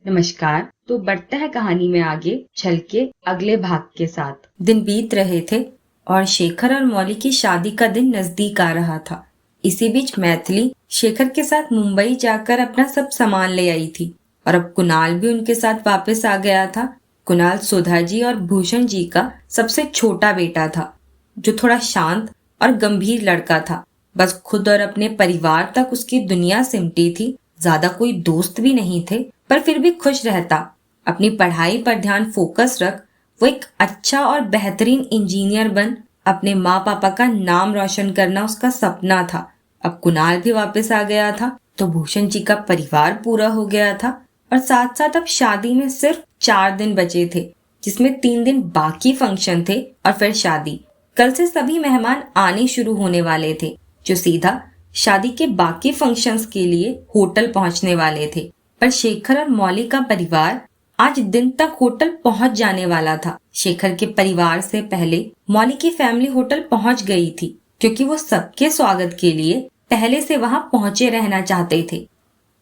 नमस्कार। तो बढ़ते हैं कहानी में आगे चल के अगले भाग के साथ। दिन बीत रहे थे और शेखर और मौली की शादी का दिन नजदीक आ रहा था। इसी बीच मैथिली शेखर के साथ मुंबई जाकर अपना सब सामान ले आई थी और अब कुणाल भी उनके साथ वापस आ गया था। कुणाल सुधा जी और भूषण जी का सबसे छोटा बेटा था, जो थोड़ा शांत और गंभीर लड़का था। बस खुद और अपने परिवार तक उसकी दुनिया सिमटी थी। ज्यादा कोई दोस्त भी नहीं थे, पर फिर भी खुश रहता। अपनी पढ़ाई पर ध्यान फोकस रख, वो एक अच्छा और बेहतरीन इंजीनियर बन अपने माँ पापा का नाम रोशन करना उसका सपना था। अब कुणाल भी वापस आ गया था, तो भूषण जी का परिवार पूरा हो गया था और साथ साथ अब शादी में सिर्फ 4 दिन बचे थे, जिसमें 3 दिन बाकी फंक्शन थे और फिर शादी। कल से सभी मेहमान आने शुरू होने वाले थे, जो सीधा शादी के बाकी फंक्शंस के लिए होटल पहुंचने वाले थे। पर शेखर और मौली का परिवार आज दिन तक होटल पहुंच जाने वाला था। शेखर के परिवार से पहले मौली की फैमिली होटल पहुंच गई थी, क्योंकि वो सबके स्वागत के लिए पहले से वहां पहुंचे रहना चाहते थे।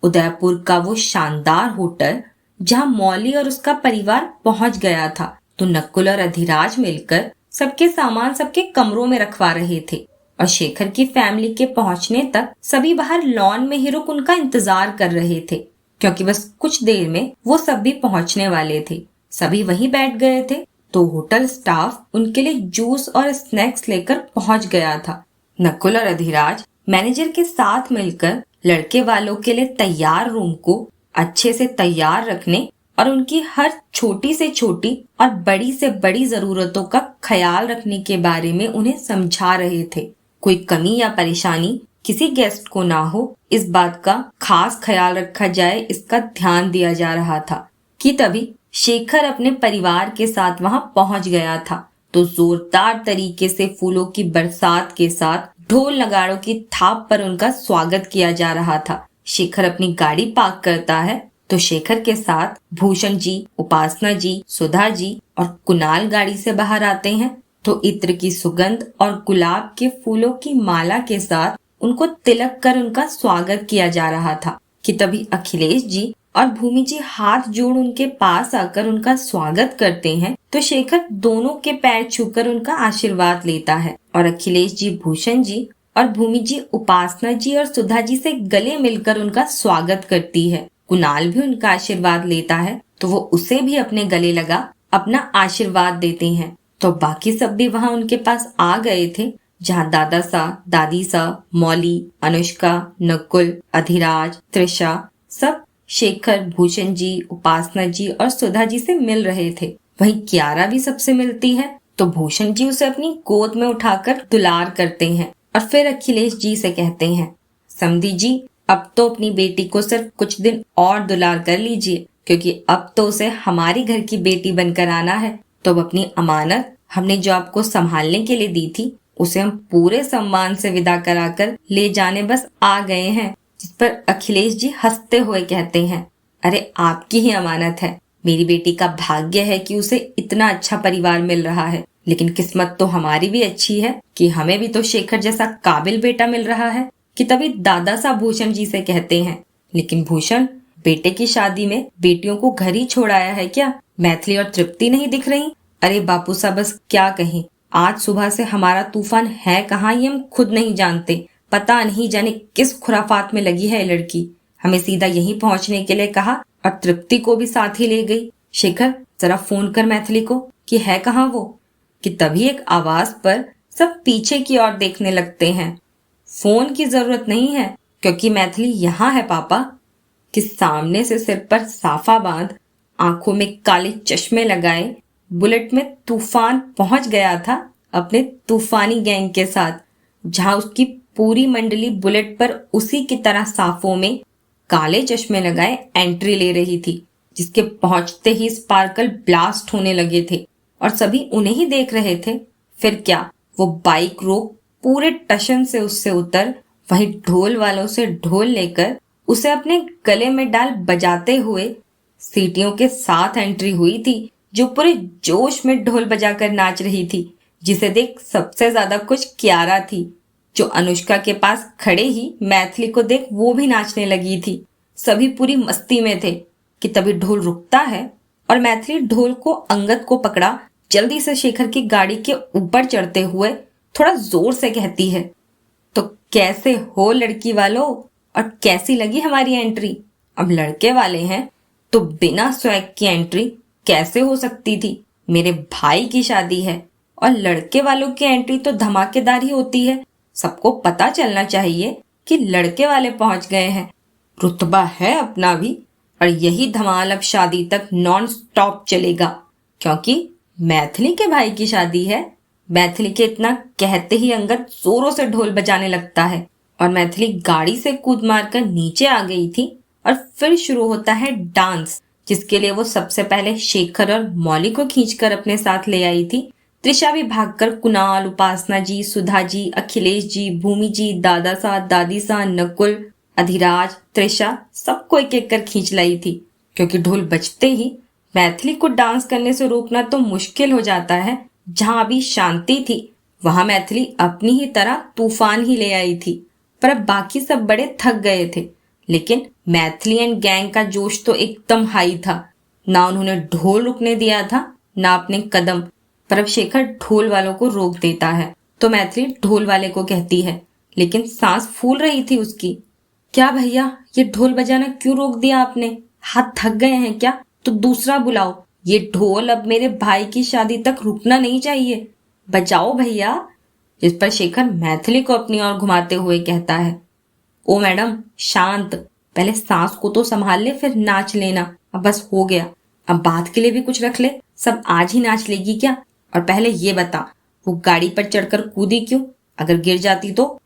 उदयपुर का वो शानदार होटल जहां मौली और उसका परिवार पहुंच गया था, तो नकुल और अधिराज मिलकर सबके सामान सबके कमरों में रखवा रहे थे और शेखर की फैमिली के पहुंचने तक सभी बाहर लॉन में ही रुक उनका इंतजार कर रहे थे, क्योंकि बस कुछ देर में वो सब भी पहुंचने वाले थे। सभी वहीं बैठ गए थे, तो होटल स्टाफ उनके लिए जूस और स्नैक्स लेकर पहुंच गया था। नकुल और अधिराज मैनेजर के साथ मिलकर लड़के वालों के लिए तैयार रूम को अच्छे से तैयार रखने और उनकी हर छोटी से छोटी और बड़ी से बड़ी जरूरतों का ख्याल रखने के बारे में उन्हें समझा रहे थे। कोई कमी या परेशानी किसी गेस्ट को ना हो, इस बात का खास ख्याल रखा जाए, इसका ध्यान दिया जा रहा था। कि तभी शेखर अपने परिवार के साथ वहां पहुंच गया था, तो जोरदार तरीके से फूलों की बरसात के साथ ढोल नगाड़ों की थाप पर उनका स्वागत किया जा रहा था। शेखर अपनी गाड़ी पार्क करता है, तो शेखर के साथ भूषण जी, उपासना जी, सुधा जी और कुणाल गाड़ी से बाहर आते हैं। तो इत्र की सुगंध और गुलाब के फूलों की माला के साथ उनको तिलक कर उनका स्वागत किया जा रहा था। कि तभी अखिलेश जी और भूमि जी हाथ जोड़ उनके पास आकर उनका स्वागत करते हैं, तो शेखर दोनों के पैर छूकर उनका आशीर्वाद लेता है और अखिलेश जी भूषण जी और भूमि जी उपासना जी और सुधा जी से गले मिलकर उनका स्वागत करती है। कुणाल भी उनका आशीर्वाद लेता है, तो वो उसे भी अपने गले लगा अपना आशीर्वाद देते हैं। तो बाकी सब भी वहां उनके पास आ गए थे, जहां दादा सा, दादी सा, मौली, अनुष्का, नकुल, अधिराज, त्रिशा सब शेखर, भूषण जी, उपासना जी और सुधा जी से मिल रहे थे। वहीं कियारा भी सबसे मिलती है, तो भूषण जी उसे अपनी गोद में उठाकर दुलार करते हैं और फिर अखिलेश जी से कहते हैं, समधी जी, अब तो अपनी बेटी को सिर्फ कुछ दिन और दुलार कर लीजिए, क्योंकि अब तो उसे हमारी घर की बेटी बनकर आना है। तो अब अपनी अमानत हमने जो आपको संभालने के लिए दी थी, उसे हम पूरे सम्मान से विदा कराकर ले जाने बस आ गए हैं। जिस पर अखिलेश जी हंसते हुए कहते हैं, अरे आपकी ही अमानत है। मेरी बेटी का भाग्य है कि उसे इतना अच्छा परिवार मिल रहा है, लेकिन किस्मत तो हमारी भी अच्छी है कि हमें भी तो शेखर जैसा काबिल बेटा मिल रहा है। कि तभी दादा साहब भूषण जी से कहते हैं, लेकिन भूषण, बेटे की शादी में बेटियों को घर ही छोड़ाया है क्या? मैथिली और तृप्ति नहीं दिख रही? अरे बापू साहब, बस क्या कहें, आज सुबह से हमारा तूफान है कहाँ ये हम खुद नहीं जानते। पता नहीं जाने किस खुराफात में लगी है ये लड़की। हमें सीधा यहीं पहुंचने के लिए कहा और तृप्ति को भी साथ ही ले गई। शेखर, जरा फोन कर मैथिली को कि है कहाँ वो। कि तभी एक आवाज पर सब पीछे की ओर देखने लगते हैं। फोन की जरूरत नहीं है, क्योंकि मैथिली यहाँ है पापा। कि सामने से सिर पर साफा बांध, आंखों में काले चश्मे लगाए बुलेट में तूफान पहुंच गया था अपने तूफानी गैंग के साथ, जहां उसकी पूरी मंडली बुलेट पर उसी की तरह साफों में काले चश्मे लगाए एंट्री ले रही थी, जिसके पहुंचते ही स्पार्कल ब्लास्ट होने लगे थे और सभी उन्हें ही देख रहे थे। फिर क्या, वो बाइक रोक पूरे टशन से उससे उतर वहीं ढोल वालों से ढोल लेकर उसे अपने गले में डाल बजाते हुए सीटियों के साथ एंट्री हुई थी, जो पूरे जोश में ढोल बजाकर नाच रही थी। जिसे देख सबसे ज्यादा कुछ कियारा थी, जो अनुष्का के पास खड़े ही मैथिली को देख वो भी नाचने लगी थी। सभी पूरी मस्ती में थे। कि तभी ढोल रुकता है और मैथिली ढोल को अंगद को पकड़ा जल्दी से शेखर की गाड़ी के ऊपर चढ़ते हुए थोड़ा जोर से कहती है, तो कैसे हो लड़की वालों, और कैसी लगी हमारी एंट्री? अब लड़के वाले हैं तो बिना स्वैग की एंट्री कैसे हो सकती थी? मेरे भाई की शादी है और लड़के वालों की एंट्री तो धमाकेदार ही होती है। सबको पता चलना चाहिए कि लड़के वाले पहुंच गए हैं। रुतबा है अपना भी, और यही धमाल अब शादी तक नॉन स्टॉप चलेगा, क्योंकि मैथिली के भाई की शादी है। मैथिली के इतना कहते ही अंगद जोरों से ढोल बजाने लगता है और मैथिली गाड़ी से कूद मारकर नीचे आ गई थी। और फिर शुरू होता है डांस, जिसके लिए वो सबसे पहले शेखर और मौली को खींचकर अपने साथ ले आई थी। त्रिशा भी भागकर कुणाल, उपासना जी, सुधा जी, अखिलेश जी, भूमि जी, दादा सा, दादी सा, नकुल, अधिराज, त्रिशा सबको एक एक कर खींच लाई थी, क्योंकि ढोल बजते ही मैथिली को डांस करने से रोकना तो मुश्किल हो जाता है। जहां अभी शांति थी वहां मैथिली अपनी ही तरह तूफान ही ले आई थी। पर अब बाकी सब बड़े थक गए थे, लेकिन मैथिली एंड गैंग का जोश तो एकदम हाई था। ना उन्होंने ढोल रुकने दिया था, ना अपने कदम। पर अब शेखर ढोल वालों को रोक देता है तो मैथिली ढोल वाले को कहती है, लेकिन सांस फूल रही थी उसकी, क्या भैया ये ढोल बजाना क्यों रोक दिया आपने? हाथ थक गए हैं क्या? तो दूसरा बुलाओ। ये ढोल अब मेरे भाई की शादी तक रुकना नहीं चाहिए, बजाओ भैया। जिस पर शेखर मैथिली को अपनी ओर घुमाते हुए कहता है, ओ मैडम शांत, पहले सांस को तो संभाल ले, फिर नाच लेना। अब बस हो गया, अब बात के लिए भी कुछ रख ले। सब आज ही नाच लेगी क्या? और पहले ये बता, वो गाड़ी पर चढ़कर कूदी क्यों? अगर गिर जाती तो?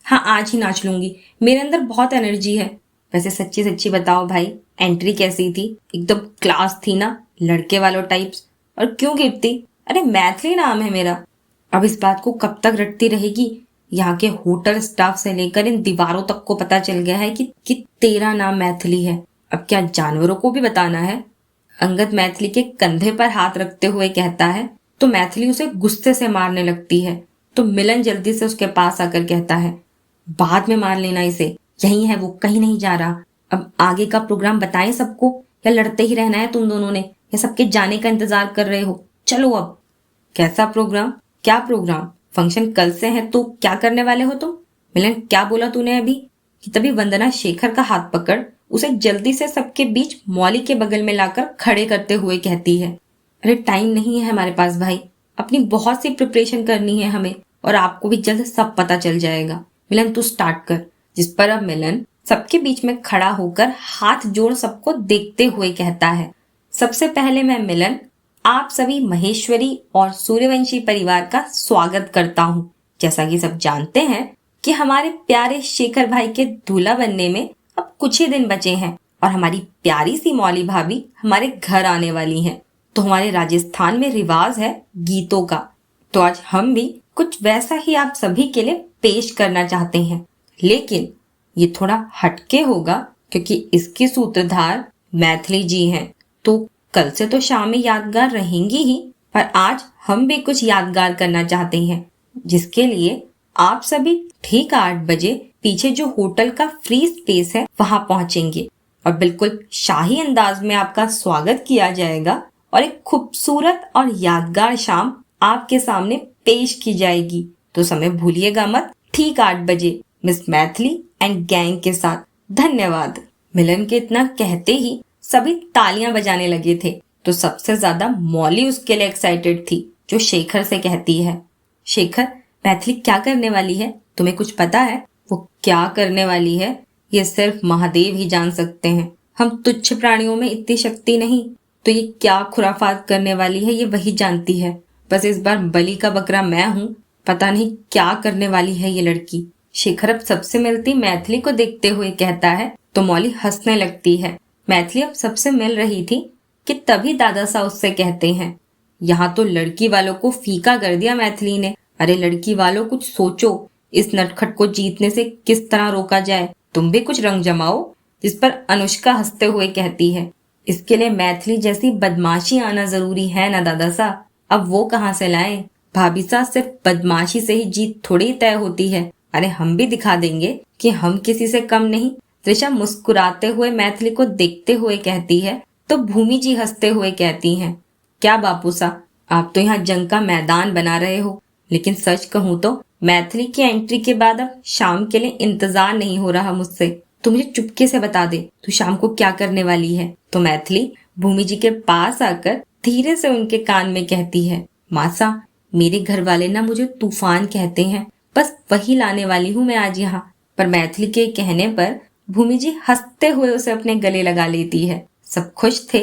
हाँ आज ही नाच लूंगी, मेरे अंदर बहुत एनर्जी है। वैसे सच्ची सच्ची बताओ भाई, एंट्री कैसी थी? एकदम क्लास थी ना, लड़के वालों टाइप्स। और क्यों गिरती? अरे मैथिली नाम है मेरा। अब इस बात को कब तक रटती रहेगी? यहाँ के होटल स्टाफ से लेकर इन दीवारों तक को पता चल गया है कि तेरा नाम मैथिली है। अब क्या जानवरों को भी बताना है? अंगद मैथिली के कंधे पर हाथ रखते हुए कहता है तो मैथिली उसे गुस्से से मारने लगती है। तो मिलन जल्दी से उसके पास आकर कहता है, बाद में मार लेना इसे, यही है वो, कहीं नहीं जा रहा। अब आगे का प्रोग्राम बताएं सबको, या लड़ते ही रहना है तुम दोनों ने, या सबके जाने का इंतजार कर रहे हो? चलो अब। कैसा प्रोग्राम? क्या प्रोग्राम? फंक्शन कल से है तो क्या करने वाले हो तुम? मिलन क्या बोला तूने अभी? कि तभी वंदना शेखर का हाथ पकड़ उसे जल्दी से सबके बीच मौली के बगल में लाकर खड़े करते हुए कहती है, अरे टाइम नहीं है हमारे पास भाई, अपनी बहुत सी प्रिपरेशन करनी है हमें, और आपको भी जल्द सब पता चल जाएगा। मिलन तू स्टार्ट कर। जिस पर अब मिलन सबके बीच में खड़ा होकर हाथ जोड़ सबको देखते हुए कहता है, सबसे पहले मैं मिलन आप सभी महेश्वरी और सूर्यवंशी परिवार का स्वागत करता हूँ। जैसा कि सब जानते हैं कि हमारे प्यारे शेखर भाई के दूल्हा बनने में अब कुछ ही दिन बचे हैं और हमारी प्यारी सी मौली भाभी हमारे घर आने वाली हैं। तो हमारे राजस्थान में रिवाज है गीतों का, तो आज हम भी कुछ वैसा ही आप सभी के लिए पेश करना चाहते हैं, लेकिन ये थोड़ा हटके होगा क्योंकि इसके सूत्रधार मैथिली जी हैं। तो कल से तो शाम में यादगार रहेंगी ही, पर आज हम भी कुछ यादगार करना चाहते हैं, जिसके लिए आप सभी ठीक 8 बजे पीछे जो होटल का फ्री स्पेस है वहां पहुंचेंगे और बिल्कुल शाही अंदाज में आपका स्वागत किया जाएगा और एक खूबसूरत और यादगार शाम आपके सामने पेश की जाएगी। तो समय भूलिएगा मत, ठीक 8 बजे मिस मैथिली एंड गैंग के साथ। धन्यवाद। मिलन के इतना कहते ही सभी तालियां बजाने लगे थे। तो सबसे ज्यादा मौली उसके लिए एक्साइटेड थी, जो शेखर से कहती है, शेखर मैथिली क्या करने वाली है? तुम्हें कुछ पता है? वो क्या करने वाली है ये सिर्फ महादेव ही जान सकते हैं। हम तुच्छ प्राणियों में इतनी शक्ति नहीं, तो ये क्या खुराफात करने वाली है ये वही जानती है। बस इस बार बलि का बकरा मैं हूँ, पता नहीं क्या करने वाली है ये लड़की। शेखर अब सबसे मिलती मैथिली को देखते हुए कहता है तो मौली हंसने लगती है। मैथिली अब सबसे मिल रही थी कि तभी दादा सा उससे कहते हैं, यहाँ तो लड़की वालों को फीका कर दिया मैथिली ने। अरे लड़की वालों कुछ सोचो, इस नटखट को जीतने से किस तरह रोका जाए, तुम भी कुछ रंग जमाओ। जिस पर अनुष्का हंसते हुए कहती है, इसके लिए मैथिली जैसी बदमाशी आना जरूरी है ना दादा सा, अब वो कहाँ से लाए? भाभी सा सिर्फ बदमाशी से ही जीत थोड़ी तय होती है। अरे हम भी दिखा देंगे कि हम किसी से कम नहीं। त्रिशा मुस्कुराते हुए मैथिली को देखते हुए कहती है, तो भूमि जी हंसते हुए कहती हैं, क्या बापू साहब, आप तो यहाँ जंग का मैदान बना रहे हो, लेकिन सच कहूँ तो मैथिली की एंट्री के बाद अब शाम के लिए इंतजार नहीं हो रहा मुझसे। तो मुझे चुपके से बता दे तू शाम को क्या करने वाली है। तो मैथिली भूमि जी के पास आकर धीरे से उनके कान में कहती है, मासा, मेरे घर वाले ना मुझे तूफान कहते हैं, बस वही लाने वाली हूँ मैं आज यहाँ। पर मैथिली के कहने पर भूमि जी हंसते हुए उसे अपने गले लगा लेती है। सब खुश थे,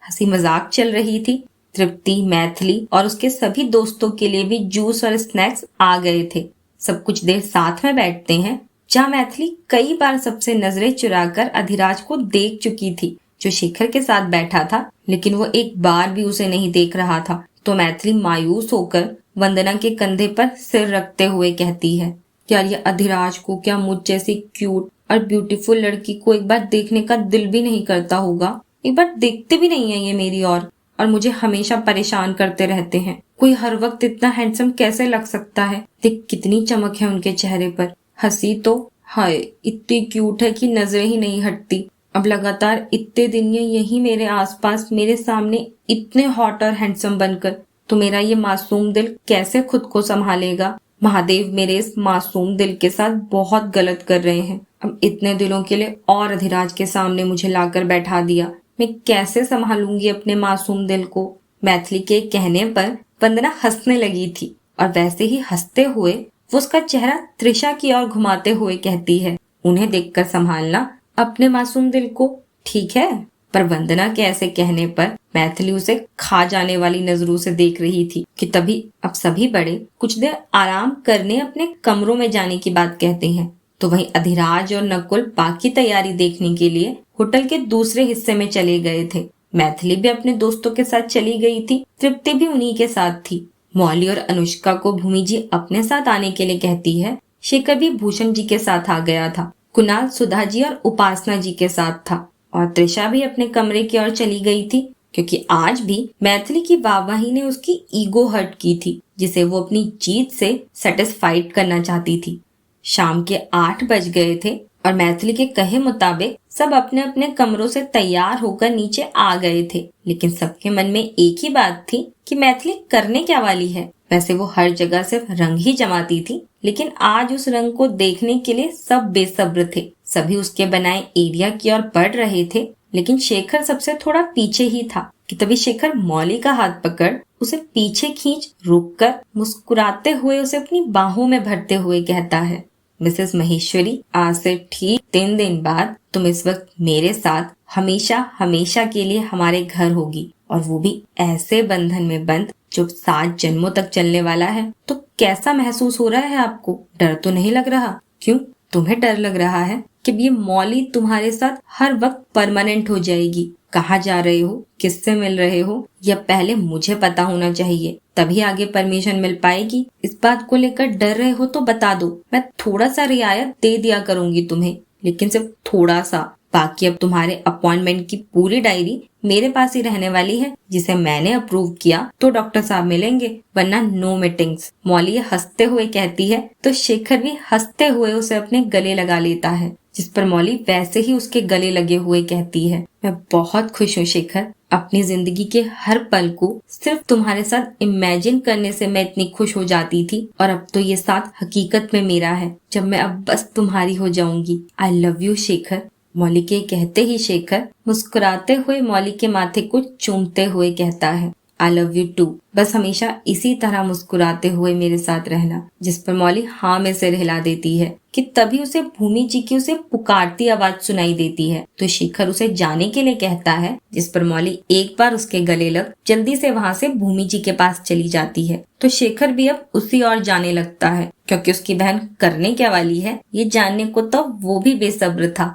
हंसी मजाक चल रही थी। तृप्ति, मैथिली और उसके सभी दोस्तों के लिए भी जूस और स्नैक्स आ गए थे। सब कुछ देर साथ में बैठते हैं, जहाँ मैथिली कई बार सबसे नजरें चुराकर अधिराज को देख चुकी थी, जो शेखर के साथ बैठा था, लेकिन वो एक बार भी उसे नहीं देख रहा था। तो मैथिली मायूस होकर वंदना के कंधे पर सिर रखते हुए कहती है, यार ये अधिराज को क्या मुझ जैसी क्यूट और ब्यूटीफुल लड़की को एक बार देखने का दिल भी नहीं करता होगा। एक बार देखते भी नहीं है ये मेरी और मुझे हमेशा परेशान करते रहते हैं। कोई हर वक्त इतना हैंडसम कैसे लग सकता है। देख कितनी चमक है उनके चेहरे पर, हंसी तो हाय इतनी क्यूट है कि नजरें ही नहीं हटती। अब लगातार इतने दिन ये यही मेरे आसपास मेरे सामने इतने हॉट और हैंडसम बनकर, तो मेरा ये मासूम दिल कैसे खुद को संभालेगा। महादेव मेरे इस मासूम दिल के साथ बहुत गलत कर रहे हैं। अब इतने दिनों के लिए और अधिराज के सामने मुझे लाकर बैठा दिया, मैं कैसे संभालूंगी अपने मासूम दिल को। मैथिली के कहने पर वंदना हंसने लगी थी और वैसे ही हंसते हुए वो उसका चेहरा त्रिशा की ओर घुमाते हुए कहती है, उन्हें देखकर संभालना अपने मासूम दिल को, ठीक है। पर वंदना के ऐसे कहने पर मैथिली उसे खा जाने वाली नजरों से देख रही थी कि तभी अब सभी बड़े कुछ देर आराम करने अपने कमरों में जाने की बात कहते हैं। तो वहीं अधिराज और नकुल बाकी तैयारी देखने के लिए होटल के दूसरे हिस्से में चले गए थे। मैथिली भी अपने दोस्तों के साथ चली गई थी, तृप्ति भी उन्हीं के साथ थी। मौली और अनुष्का को भूमि जी अपने साथ आने के लिए कहती है। शेखर भी भूषण जी के साथ आ गया था। कुणाल सुधा जी और उपासना जी के साथ था और त्रिशा भी अपने कमरे की ओर चली गई थी, क्योंकि आज भी मैथिली की वाहवाही ने उसकी ईगो हर्ट की थी, जिसे वो अपनी जीत से सेटिस्फाइड करना चाहती थी। शाम के 8 बज गए थे और मैथिली के कहे मुताबिक सब अपने अपने कमरों से तैयार होकर नीचे आ गए थे, लेकिन सबके मन में एक ही बात थी कि मैथिली करने क्या वाली है। वैसे वो हर जगह सिर्फ रंग ही जमाती थी, लेकिन आज उस रंग को देखने के लिए सब बेसब्र थे। सभी उसके बनाए एरिया की ओर बढ़ रहे थे, लेकिन शेखर सबसे थोड़ा पीछे ही था कि तभी शेखर मौली का हाथ पकड़ उसे पीछे खींच रुककर मुस्कुराते हुए उसे अपनी बाहों में भरते हुए कहता है, मिसेस महेश्वरी, आज से ठीक 3 दिन बाद तुम इस वक्त मेरे साथ हमेशा हमेशा के लिए हमारे घर होगी, और वो भी ऐसे बंधन में बंद जो 7 जन्मों तक चलने वाला है। तो कैसा महसूस हो रहा है आपको? डर तो नहीं लग रहा? क्यों, तुम्हें डर लग रहा है कि ये मौली तुम्हारे साथ हर वक्त परमानेंट हो जाएगी? कहाँ जा रहे हो, किससे मिल रहे हो, यह पहले मुझे पता होना चाहिए, तभी आगे परमिशन मिल पाएगी। इस बात को लेकर डर रहे हो तो बता दो, मैं थोड़ा सा रियायत दे दिया करूंगी तुम्हें, लेकिन सिर्फ थोड़ा सा। बाकी अब तुम्हारे अपॉइंटमेंट की पूरी डायरी मेरे पास ही रहने वाली है, जिसे मैंने अप्रूव किया तो डॉक्टर साहब मिलेंगे, वरना नो मीटिंग्स। मौली हंसते हुए कहती है तो शेखर भी हंसते हुए उसे अपने गले लगा लेता है, जिस पर मौली वैसे ही उसके गले लगे हुए कहती है, मैं बहुत खुश हूँ शेखर, अपनी जिंदगी के हर पल को सिर्फ तुम्हारे साथ इमेजिन करने से मैं इतनी खुश हो जाती थी, और अब तो ये साथ हकीकत में मेरा है, जब मैं अब बस तुम्हारी हो जाऊंगी। I love you Shekhar. Mouli के कहते ही शेखर मुस्कुराते हुए मौली के माथे को चूमते हुए कहता है, आई लव यू टू, बस हमेशा इसी तरह मुस्कुराते हुए मेरे साथ रहना। जिस पर मौली हाँ में सिर हिला देती है कि तभी उसे भूमि जी की उसे पुकारती आवाज सुनाई देती है। तो शेखर उसे जाने के लिए कहता है, जिस पर मौली एक बार उसके गले लग जल्दी से वहाँ से भूमि जी के पास चली जाती है। तो शेखर भी अब उसी ओर जाने लगता है, क्योंकि उसकी बहन करने क्या वाली है ये जानने को तो वो भी बेसब्र था।